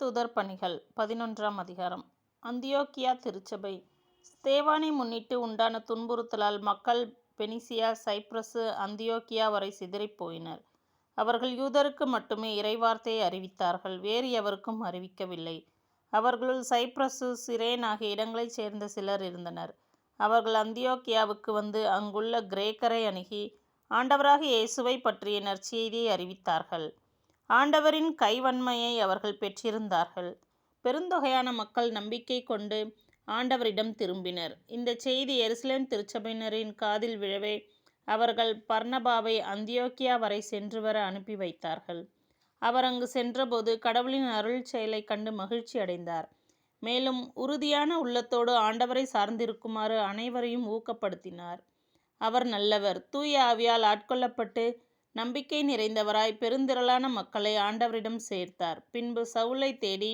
திருத்தூதர் பணிகள் 11ஆம் அதிகாரம். அந்தியோக்கியா திருச்சபை. ஸ்தேவானை முன்னிட்டு உண்டான துன்புறுத்தலால் மக்கள் பெனிசியா, சைப்ரசு, அந்தியோக்கியா வரை சிதறிப் போயினர். அவர்கள் யூதருக்கு மட்டுமே இறைவார்த்தையை அறிவித்தார்கள், வேறு எவருக்கும் அறிவிக்கவில்லை. அவர்களுள் சைப்ரசு, சிரேன் ஆகிய இடங்களைச் சேர்ந்த சிலர் இருந்தனர். அவர்கள் அந்தியோக்கியாவுக்கு வந்து அங்குள்ள கிரேக்கரை அணுகி ஆண்டவராகிய இயேசுவை பற்றிய நற்செய்தியை அறிவித்தார்கள். ஆண்டவரின் கைவன்மையை அவர்கள் பெற்றிருந்தார்கள். பெருந்தொகையான மக்கள் நம்பிக்கை கொண்டு ஆண்டவரிடம் திரும்பினர். இந்த செய்தி எருசலேம் திருச்சபையினரின் காதில் விழவே அவர்கள் பர்னபாவை அந்தியோக்கியா வரை சென்று வர அனுப்பி வைத்தார்கள். அவர் அங்கு சென்றபோது கடவுளின் அருள் செயலை கண்டு மகிழ்ச்சி அடைந்தார். மேலும் உறுதியான உள்ளத்தோடு ஆண்டவரை சார்ந்திருக்குமாறு அனைவரையும் ஊக்கப்படுத்தினார். அவர் நல்லவர், தூய ஆவியால் ஆட்கொள்ளப்பட்டு நம்பிக்கை நிறைந்தவராய் பெருந்திரளான மக்களை ஆண்டவரிடம் சேர்த்தார். பின்பு சவுலை தேடி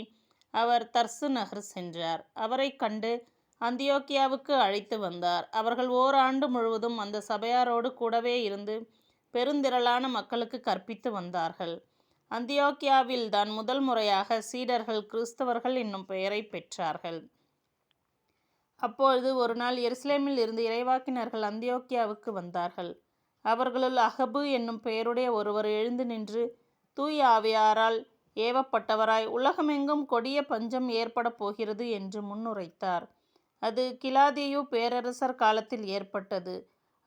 அவர் தர்சு நகர் சென்றார். அவரை கண்டு அந்தியோக்கியாவுக்கு அழைத்து வந்தார். அவர்கள் ஓராண்டு முழுவதும் அந்த சபையாரோடு கூடவே இருந்து பெருந்திரளான மக்களுக்கு கற்பித்து வந்தார்கள். அந்தியோக்கியாவில் தான் முதல் முறையாக சீடர்கள் கிறிஸ்தவர்கள் என்னும் பெயரை பெற்றார்கள். அப்பொழுது ஒரு நாள் எருசலேமில் இருந்து இறைவாக்கினர்கள் அந்தியோக்கியாவுக்கு வந்தார்கள். அவர்களுள் அகபு என்னும் பெயருடைய ஒருவர் எழுந்து நின்று தூய ஆவியாரால் ஏவப்பட்டவராய் உலகமெங்கும் கொடிய பஞ்சம் ஏற்படப் போகிறது என்று முன்னுரைத்தார். அது கிலாதியு பேரரசர் காலத்தில் ஏற்பட்டது.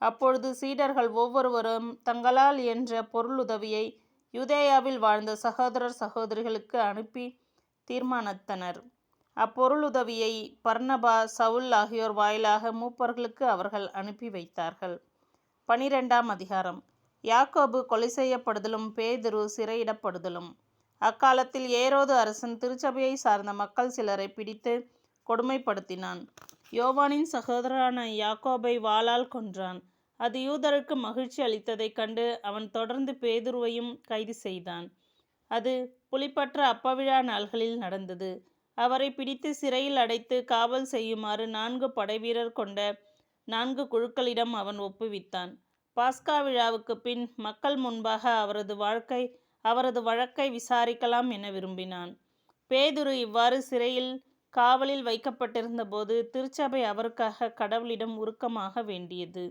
அப்பொழுது சீடர்கள் ஒவ்வொருவரும் தங்களால் இயன்ற பொருளுதவியை யூதேயாவில் வாழ்ந்த சகோதரர் சகோதரிகளுக்கு அனுப்பி தீர்மானித்தனர். அப்பொருளுதவியை பர்னபா, சவுல் ஆகியோர் வாயிலாக மூப்பர்களுக்கு அவர்கள் அனுப்பி வைத்தார்கள். 12ஆம் அதிகாரம். யாக்கோபு கொலை செய்யப்படுதலும் பேதுரு சிறையிடப்படுதலும். அக்காலத்தில் ஏரோது அரசன் திருச்சபையை சார்ந்த மக்கள் சிலரை பிடித்து கொடுமைப்படுத்தினான். யோவானின் சகோதரரான யாக்கோபை வாளால் கொன்றான். அது யூதருக்கு மகிழ்ச்சி அளித்ததைக் கண்டு அவன் தொடர்ந்து பேதுருவையும் கைது செய்தான். அது புளிப்பற்ற அப்பவிழா நாள்களில் நடந்தது. அவரை பிடித்து சிறையில் அடைத்து காவல் செய்யுமாறு 4 படைவீரர் கொண்ட 4 குழுக்களிடம் அவன் ஒப்புவித்தான். பாஸ்கா விழாவுக்கு பின் மக்கள் முன்பாக அவரது வழக்கை விசாரிக்கலாம் என விரும்பினான். பேதுரு இவ்வாறு சிறையில் காவலில் வைக்கப்பட்டிருந்த போது திருச்சபை அவருக்காக கடவுளிடம் உருக்கமாக வேண்டியது.